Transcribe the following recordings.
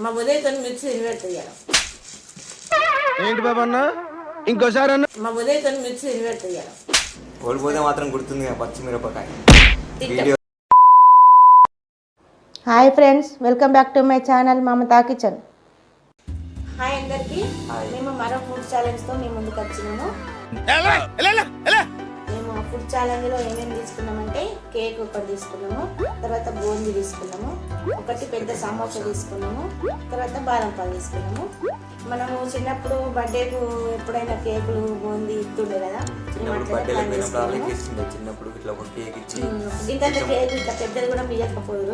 మా ఉదయతో మిర్చి తినిపెడుతుంది కదా. ఏంటి బాబా అన్న ఇంకోసారి అన్న మా ఉదయతో మిర్చి తినిపెడుతుంది కదా. ఓడిపోతే మాత్రం గుర్తుంది పచ్చిమిరపకాయ. Hi friends, welcome back to my channel Mamata kitchen. Hi అందరికి. మేము మరో ఫుడ్ ఛాలెంజ్తో మేము ముందుకు వచ్చినాము. మేము ఆ ఫుడ్ ఛాలెంజ్లో ఏమేమి తీసుకున్నామంటే కేక్ ఒకటి తీసుకున్నాము, తర్వాత బూందీ తీసుకున్నాము, ఒకటి పెద్ద సమోసా తీసుకున్నాము, తర్వాత బాదం పాలు తీసుకున్నాము. మనము చిన్నప్పుడు బర్త్డేకు ఎప్పుడైనా కేకులు బూందీ ఇస్తుండే కదా. చిన్నప్పుడు ఇట్లా ఒక కేక్ ఇచ్చి ఇంత కేక్ ఇట్లా పెద్దది కూడా బియ్యకపోదు,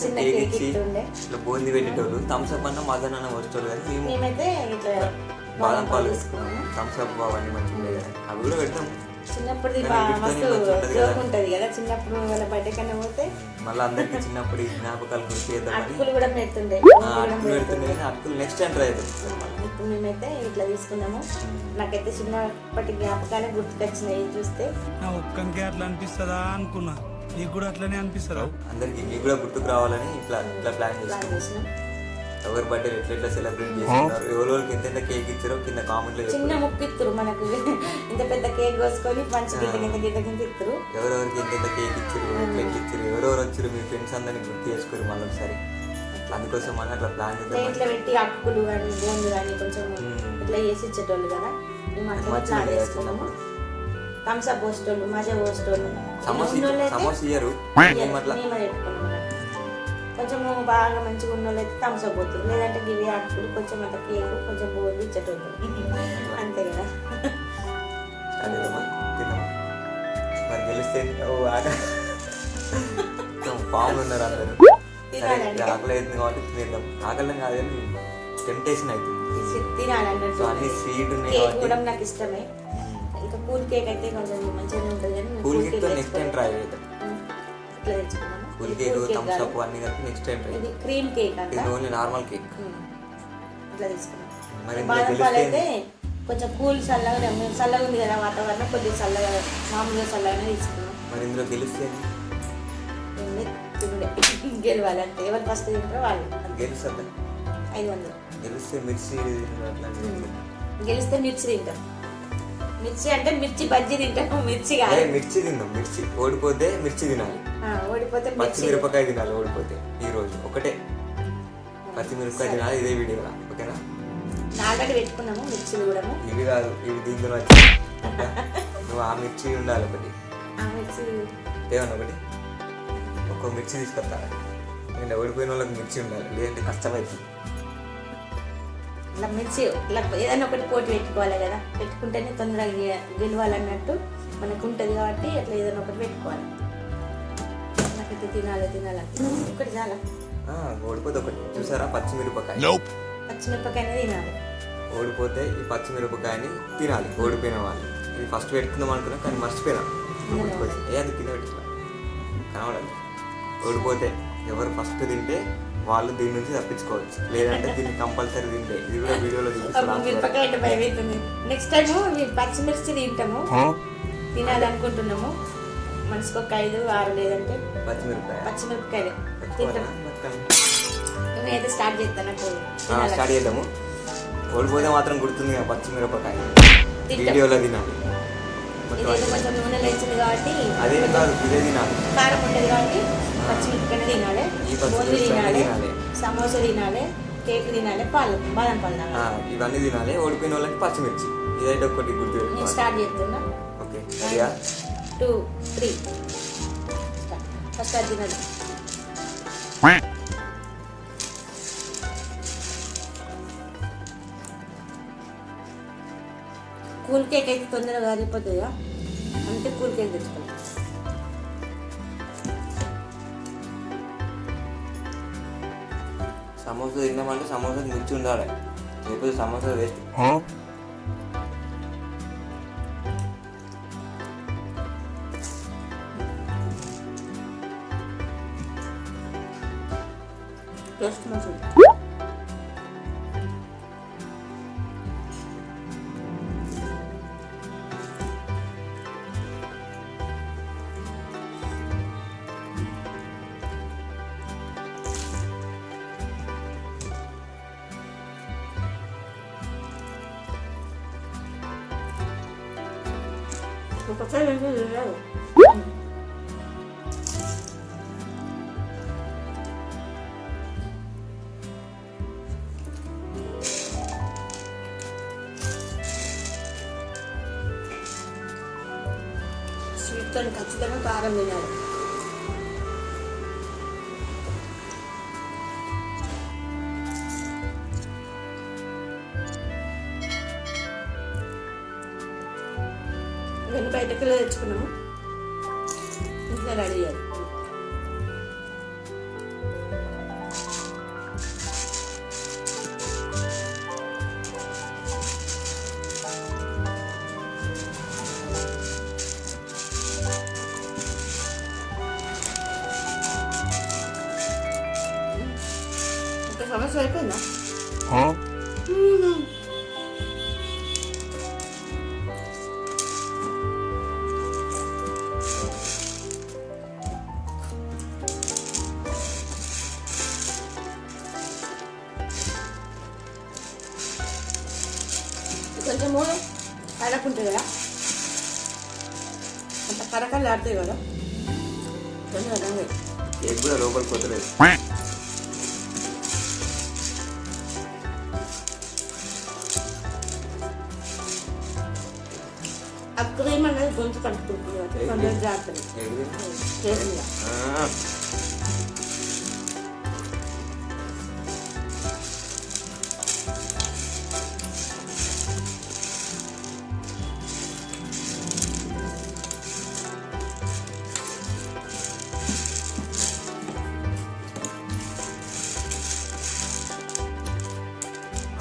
చిన్న కేక్ ఇస్తుండే. ఇట్లా బూందీ పెట్టేటోళ్ళు. థమ్స్ అప్ అన్న మజా అన్న వచ్చేటోళ్ళు. కానీ మేమైతే ఇట్లా బాదం పాలు తీసుకున్నాము. థమ్స్ అప్ అవన్నీ మంచిగా ఉండే కదా, అవి కూడా పెడతాం. చిన్నప్పుడు మస్తు జోక్ ఉంటది కదా. చిన్నప్పుడు వాళ్ళ బర్త్డే కన్నా పోతే మళ్ళీ అందరికి చిన్నప్పుడు జ్ఞాపకాలు గుర్తు చేద్దాం. అటుకులు కూడా పెడుతుండే. అటుకులు నెక్స్ట్ టైం ట్రై చేద్దాం. ఇప్పుడు మేమైతే ఇట్లా తీసుకున్నాము. నాకైతే చిన్నప్పటి జ్ఞాపకాలే గుర్తుకొచ్చినాయి చూస్తే. ఒక్కనికే అట్లా అనిపిస్తుందా అనుకున్నా, నీకు కూడా అట్లనే అనిపిస్తుందా? అందరికి మీకు కూడా గుర్తుకు రావాలని ఇట్లా ప్లాన్ చేసినాం. ఎవరి బర్త్డే ఎట్లా సెలబ్రేట్ చేస్తున్నారు, ఎవరికి ఎంత కేక్ ఇచ్చారో కింద కామెంట్ లో చిన్న ముక్కు ఇస్తారు మనకు. ఇంత పెద్ద కేక్ కోసుకొని పంచి కింద ఇస్తారు. ఎవరెవరికి ఎంత కేక్ ఇచ్చారు, ఎట్లా ఇచ్చారు, ఎవరెవరు వచ్చారు, మీ ఫ్రెండ్స్ అందరినీ గుర్తు చేసుకోరు మళ్ళీ ఒకసారి. అందుకోసం మనం అట్లా ప్లాన్ చేద్దాం. ఇట్లా పెట్టి అక్కులు కానీ బోన్లు కానీ కొంచెం ఇట్లా వేసి ఇచ్చేటోళ్ళు కదా. మేము అట్లా ప్లాన్ చేసుకున్నాము. థమ్స్ అప్ పోసేటోళ్ళు, మజా పోసేటోళ్ళు. సమోసా ఇయ్యరు, కొంచెం బాగా మంచిగా ఉన్న వాళ్ళు అయితే థమ్స్ అప్ పోతుంది. లేదంటే గివి అక్కులు కొంచెం అంత కేక్ కొంచెం బోన్లు ఇచ్చేటోళ్ళు. అంతే కదా. మరి గెలిస్తే పాములు ఉన్నారు అందరూ. ఆకలి అవుతుంది కాబట్టి తినేద్దాం. ఆకలి కాదు కానీ టెంప్టేషన్ అవుతుంది తినాలన్నట్టు. అన్ని స్వీట్ ఉన్నాయి కేక్ కూడా నాకు ఇష్టమే. ఇంకా కూల్ కేక్ అయితే కొంచెం మంచిగా ఉంటుంది కానీ cool cake next time try చేద్దాం. ఇట్లా తెచ్చుకున్నాను. కూల్ కేక్ థమ్స్ అప్ అన్ని కలిపి నెక్స్ట్ టైం ట్రై. ఇది క్రీమ్ కేక్ అంటే ఇది ఓన్లీ నార్మల్ కేక్. ఇట్లా తీసుకున్నాం. మరి బాదం పాలు అయితే కొంచెం కూల్ చల్లగా ఉంది కదా వాతావరణం, కొద్దిగా చల్లగా మామూలుగా చల్లగానే తీసుకున్నాం. మరి ఇందులో గెలిస్తే గెలవాలంటే ఎవరు ఫస్ట్ తింటారో వాళ్ళు. గెలుస్తుంది 500. గెలిస్తే మిర్చి గెలిస్తే మిర్చి తింటాం. మిర్చి అంటే మిర్చి బజ్జీ తింటాము, మిర్చి కాదు. మిర్చి తిందాం. మిర్చి ఓడిపోతే మిర్చి తినాలి, ఓడిపోతే పచ్చిమిరపకాయ తినాలి. ఓడిపోతే ఈ రోజు ఒకటే పచ్చిమిరపకాయ తినాలి. ఇదే వీడియో ఓకేనా? ఆల్రెడీ పెట్టుకున్నాము మిర్చిలు కూడా. ఇవి కాదు, ఇవి దీంట్లో నువ్వు ఆ మిర్చి ఉండాలి ఒకటి. ఏమన్నా ఒకటి ఒక్క మిర్చి తీసుకొస్తా. నేను ఓడిపోయిన వాళ్ళకి మిర్చి ఉండాలి, లేదంటే కష్టమవుతుంది. ఇలా మిర్చి ఇలా ఏదైనా ఒకటి పోటీ పెట్టుకోవాలి కదా. పెట్టుకుంటేనే తొందరగా గెలవాలన్నట్టు మనకు ఉంటుంది కాబట్టి అట్లా ఏదైనా ఒకటి పెట్టుకోవాలి. నాకైతే తినాలి ఒకటి చాలా. ఓడిపోతే ఒకటి చూసారా, పచ్చిమిరపకాయ. పచ్చిమిరపకాయనే తినాలి. ఓడిపోతే ఈ పచ్చిమిరపకాయని తినాలి ఓడిపోయిన వాళ్ళు. ఇది ఫస్ట్ పెట్టుకుందాం అనుకున్నాం కానీ మర్చిపోయినా. అది కింద పెట్టుకున్నా కనబడాలి. ఓడిపోతే ఎవరు ఫస్ట్ తింటే వాళ్ళు దీని నుంచి తప్పించుకోవచ్చు, లేదంటే దీన్ని కంపల్సరీ తింటే. ఇది కూడా వీడియోలో మిరపకాయ అంటే భయం అవుతుంది. నెక్స్ట్ టైం పచ్చిమిర్చి తింటాము, తినాలనుకుంటున్నాము. మనసుకు ఒక 5-6 లేదంటే పచ్చిమిరపకాయలు తింటాము. నేనైతే స్టార్ట్ చేస్తాను. స్టార్ట్ చేద్దాము. ఓడిపోతే మాత్రం గుర్తుంది పచ్చిమిరపకాయ వీడియోలో తినాలి. ఇదైతే కొంచెం నూనె లేచింది కాబట్టి అదే కాదు, ఇదే తినాలి. కారం ఉంటుంది కాబట్టి పచ్చిమిరపకాయ తినాలి, బూందీ తినాలి, సమోసా తినాలి, కేక్ తినాలి, బాదం పాలు తినాలి. ఇవన్నీ తినాలి. ఓడిపోయిన వాళ్ళకి పచ్చిమిర్చి. ఇదైతే ఒకటి గుర్తు. నేను స్టార్ట్ చేస్తున్నా. ఓకే, 2, 3 ఫస్ట్ అది తినాలి. కూల్ కేక్ అయితే తొందరగా అరిగిపోతుందా, అంటే కూల్ కేక్ తెచ్చుకోవాలి. సమోసా తిన్నామంటే సమోసా మిర్చి ఉండాలి, లేకపోతే సమోసా వేస్ట్. టేస్ట్ మంచిది. ఒకసారి తినలేదు. స్వీట్తో ఖచ్చితంగా కారం తినాలి. ఇవన్నీ బయటకు తెచ్చుకున్నాము, ఇంట్లో రెడీ చేయాలి. ఇంకా సమస్య అయిపోయిందా? కొంచెము కడకుంటుంది కదా, అంత కరకలు ఆడుతాయి కదా, కొంచెం రంగు కేక్ కూడా లోపలికి పోతలేదు. ఆ క్రీమ్ అనేది గొంతు కట్టుకుంటుంది కాబట్టి కొంచెం జాగ్రత్త ఏంటిది? చేసిందా. ఆ,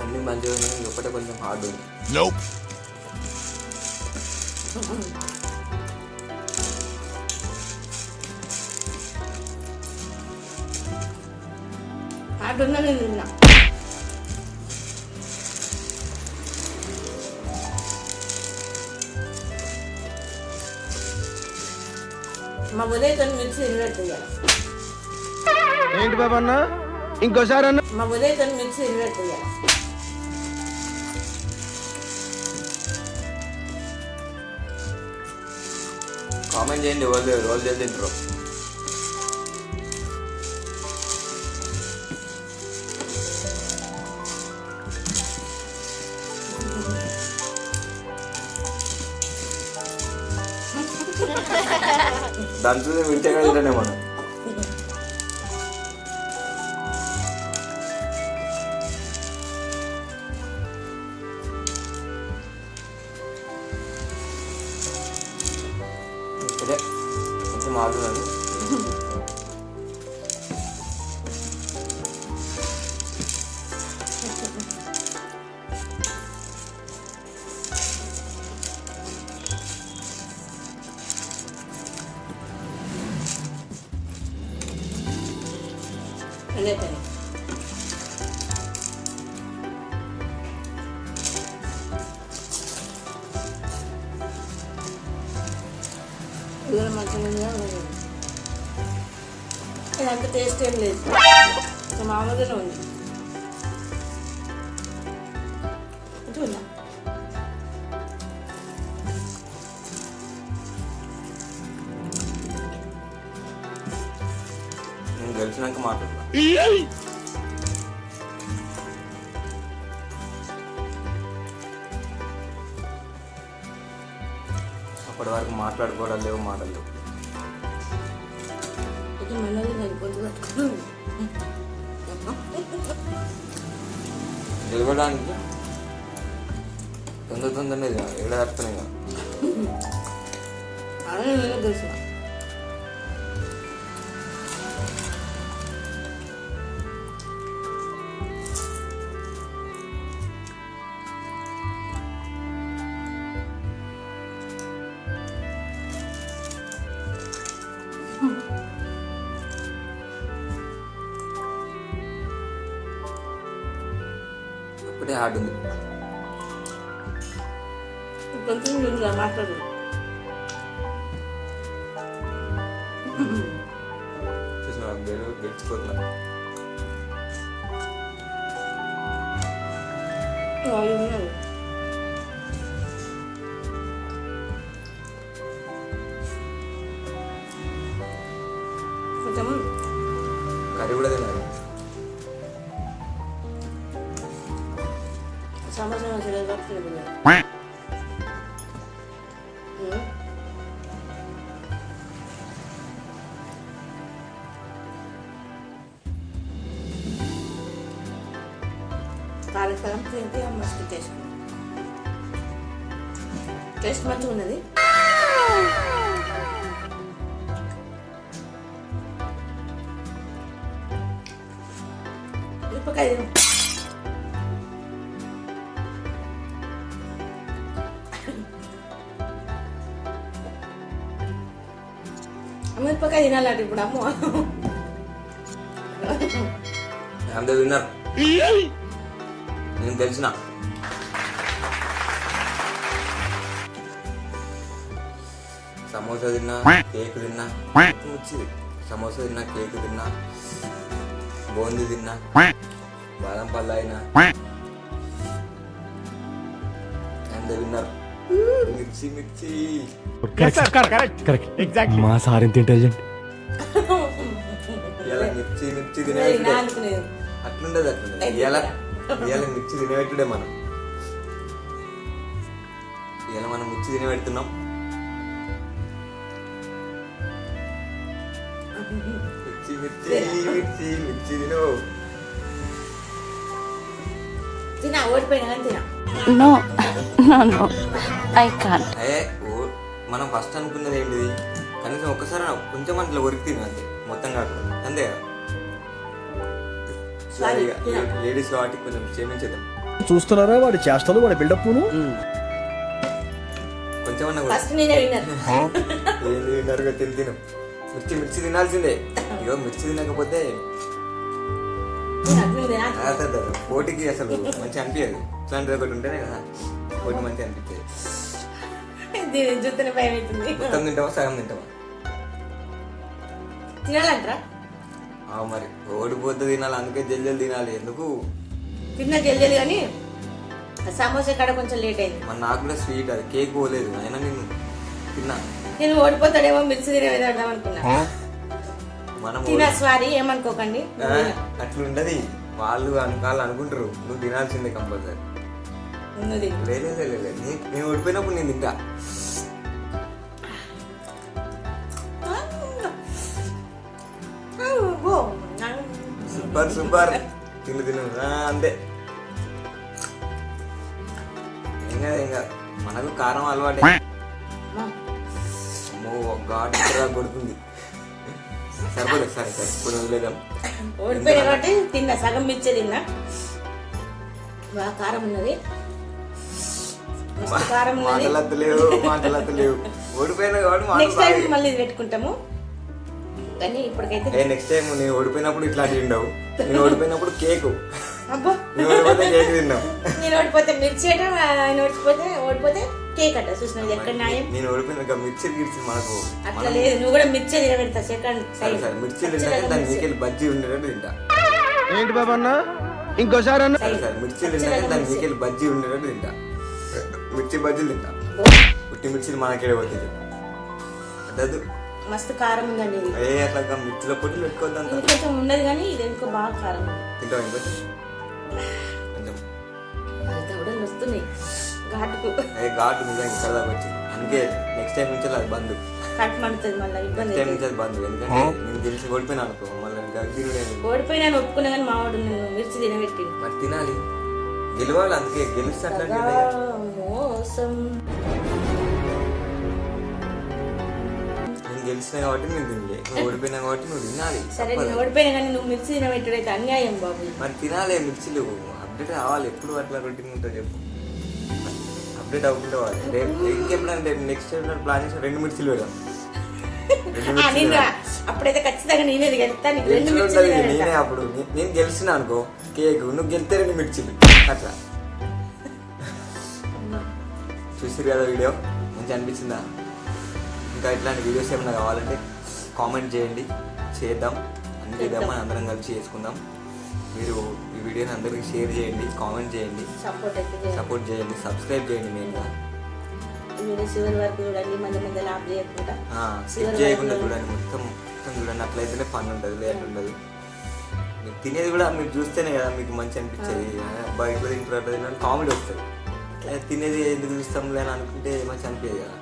అన్నీ మంచిగా ఉన్నాయి, ఒకటే కొంచెం హార్డ్ ఉంది. హార్డ్ ఉన్నా నేను తిన్నా. మా ఉదయతో మిర్చి తినట్టు ఇవ్వాలి. ఏంటి బాబా అన్న ఇంకోసారి అన్న మా ఉదయతో మిర్చి తినట్టు ఇవ్వాలి. కామెంట్ చేయండి, రోజు చేసి తింటారు. దాంతో మిర్చిగా తింటానే మనం. అదే కొంచెం ఆడుతున్నాను. అదే పని. ఇది మంచిగా ఇదంత టేస్ట్ ఏం లేదు, మామూలుగానే ఉంది. చూద్దాం. నేను గెలిచినాక మాట్లాడతా. అప్పటి వరకు మాట్లాడుకోవడం లేవు, మాటలు లేవు. ఇది మనది నేను పొద్దు కట్టుకున్నాను. గెలవడానికి తొందరనే ఏడాడుతున్నాయి కదా. అదే నేను తెలుసు. ఒకటే హార్డ్ ఉంది. కొంచెం ముందుగా మాట్లాడు. చూసిన గెలిచిపోతున్నా. కర్రీ కూడా తినాలి. సంవత్సరం వస్తుంది కాలకాలం తింటే మస్తు టేస్ట్ మంచిగా ఉన్నది. మిరపకాయ తిను. మిరపకాయ తినాలంటే ఇప్పుడు అమ్మ అందరూ విన్నారు. నేను తెలిసిన సమోసా తిన్నా, కేక్ తిన్నా, వచ్చింది. సమోసా తిన్నా, కేక్ తిన్నా, బూందీ తిన్నా, బాదం పళ్ళు అయినా అందరూ విన్నారు. మిర్చి మిర్చి మా సార్ ఎంత ఇంటెలిజెంట్. ఇలా మిర్చి మిర్చి తినేట్టుడే అట్లుండదు అట్లుండదు. ఇలా మిర్చి తినేట్టుడే మనం. ఇలా మనం మిర్చి తినబెడుతున్నాం. మిర్చి మిర్చి మిర్చి మిర్చి తిను. తినా ఓడిపోయినా కానీ తినా. No, I can't. మనం ఫస్ట్ అనుకున్నది ఏంటిది, కనీసం ఒక్కసారి కొంచెం అట్లా ఒరికి తిను అంతే, మొత్తం కాకుండా అంతే కదా. లేడీస్ కాబట్టి కొంచెం క్షమించేద్దాం. చూస్తున్నారా వాడి చేష్టలు, వాడి బిల్డప్. కొంచెం అన్నా ఫస్ట్ నేనే విన్నారు. ఏంది విన్నారు తిని తిను. మిర్చి మిర్చి తినాల్సిందే. ఇగో మిర్చి తినకపోతే పోటీకి అసలు మంచి అనిపించదు. ఇట్లాంటిది ఒకటి ఉంటేనే కదా పోటీ మంచి అనిపించేది. చూస్తేనే భయం అవుతుంది. మొత్తం తింటావా సగం తింటావా? తినాలంటారా? మరి ఓడిపోతే తినాలి, అందుకే జల్జల్ తినాలి. ఎందుకు తిన్నా జల్జల్ కానీ సమోసా కాడ కొంచెం లేట్ అయింది. మరి నాకు కూడా స్వీట్ అది కేక్ పోలేదు, అయినా నేను తిన్నా. నేను ఓడిపోతాడేమో మిర్చి తినేదాం అనుకున్నా. మనం తినా సారీ ఏమనుకోకండి. అట్లుంటది. వాళ్ళు అనుకుంటారు నువ్వు తినాల్సిందే కంపల్సరీ. లేదు నేను ఓడిపోయినప్పుడు నేను తింటా. సూపర్ సూపర్ తిను తిను అంతే. ఇంకా మనకు కారం అలవాటే. ఘాటు కొడుతుంది. సరిపోలేదు. సరే సరే ఇప్పుడు వదిలేదాం. ఓడిపోయినా కాబట్టి తిన్నా, సగం మిర్చి తిన్నా. బాగా కారం ఉన్నది, కారం ఉన్నది. మాటలత్తలేవు. ఓడిపోయినా నెక్స్ట్ టైం కాబట్టి మళ్ళీ పెట్టుకుంటాము. కానీ ఇప్పటికైతే నెక్స్ట్ టైం నేను ఓడిపోయినప్పుడు ఇట్లా తిండవు. నేను ఓడిపోయినప్పుడు కేకు, అబ్బా నేను ఓడిపోతే కేక్ తిన్నావు. నేను ఓడిపోతే మిర్చి అట, ఆయన ఓడిపోతే కేక్ అట. చూసిన ఎక్కడ న్యాయం? నేను ఓడిపోయిన మిర్చి తీర్చి మనకు అట్లా లేదు. నువ్వు కూడా మిర్చి తినబెడతా సెకండ్ సరే సరే మిర్చి తింటే దాని మీకెళ్ళి బజ్జీ ఉండేటట్టు తింటా. ఏంటి బాబా అన్న ఇంకోసారి అన్న? సరే సరే మిర్చి తింటే దాని మీకెళ్ళి బజ్జీ ఉండేటట్టు తింటా. మిర్చి బజ్జీలు తింటా. పుట్టి మిర్చిలు మనకేడే పోతుంది. అదదు మస్తు కారం ఉందండి ఇది. అట్లా మిర్చిలో పొట్టులు పెట్టుకోవద్దంత. ఇది కొంచెం ఉండదు కానీ ఇది ఎందుకో బాగా కారం ఉంది. తింటావు ఇంకొంచెం కొంచెం కూడా వస్తున్నాయి ఘాటుకు. ఘాటు నిజంగా ఇక్కడ దాకా వచ్చింది. అందుకే నెక్స్ట్ టైం నుంచి అది బంద్. కట్ మండుతుంది మళ్ళీ ఇబ్బంది. టైం నుంచి అది బంద్. ఎందుకంటే నేను తెలిసి ఓడిపోయినా అనుకో మళ్ళీ తినలేదు. ఓడిపోయినా ఒప్పుకున్నా కానీ మావాడు నన్ను మిర్చి తినబెట్టి. మరి తినాలి, గెలవాలి. అందుకే గెలిస్తే అట్లా మోసం. నేను గెలిచినా కాబట్టి నేను తినలే, నువ్వు ఓడిపోయినా కాబట్టి నువ్వు తినాలి. సరే నేను ఓడిపోయినా కానీ నువ్వు మిర్చి తినబెట్టడైతే అన్యాయం బాబు. మరి తినాలి. మిర్చిలు అప్డేట్ కావాలి. ఎప్పుడు అట్లా రొటీన్ ఉంటుంది చెప్పు. అప్డేట్ అవ్వకుండా రేపు ఇంకెప్పుడంటే నెక్స్ట్ ప్లాన్ చేసి 2 మిర్చిలు పెడదాం. అప్పుడైతే ఖచ్చితంగా నేనే గెలుస్తాను. నేనే అప్పుడు నేను గెలిచిన అనుకో కేక్, నువ్వు గెలితే 2 మిర్చిలు అట్లా. చూసిరు కదా వీడియో, మంచిగా అనిపించిందా? ఇంకా ఇట్లాంటి వీడియోస్ ఏమైనా కావాలంటే కామెంట్ చేయండి, చేద్దాం. అన్ని చేద్దాం, మనం అందరం కలిసి చేసుకుందాం. మీరు ఈ వీడియోని అందరికీ షేర్ చేయండి, కామెంట్ చేయండి, సపోర్ట్ చేయండి, సబ్స్క్రైబ్ చేయండి. మెయిన్గా చివరి వరకు చూడండి, మధ్య లాభ చేయకుండా స్కిప్ చేయకుండా చూడండి. మొత్తం చూడండి, అట్లయితేనే ఫన్ ఉంటుంది, లేట్ ఉండదు. మీరు తినేది కూడా మీరు చూస్తేనే కదా మీకు మంచి అనిపించేది. బయట తింటారు అట్లా తిన్నాను కామెడీ వస్తుంది. తినేది ఎందుకు చూస్తాంలే అని అనుకుంటే మంచి అనిపించేది కదా.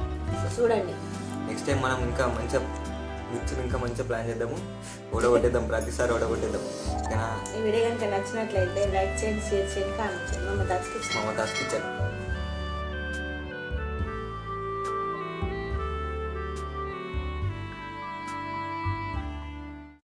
చూడండి నెక్స్ట్ టైం మనం ఇంకా మంచిగా మిక్చర్ ఇంకా మంచిగా ప్లాన్ చేద్దాము. ఓడగొట్టేద్దాం, ప్రతిసారి ఓడగొట్టేద్దాం. ఓకేనా? ఈ వీడియో కనుక నచ్చినట్లయితే లైక్ చేయండి, షేర్ చేయండి, కామెంట్ చేయండి. మమ్మల్ని మమతాస్ కిచెన్.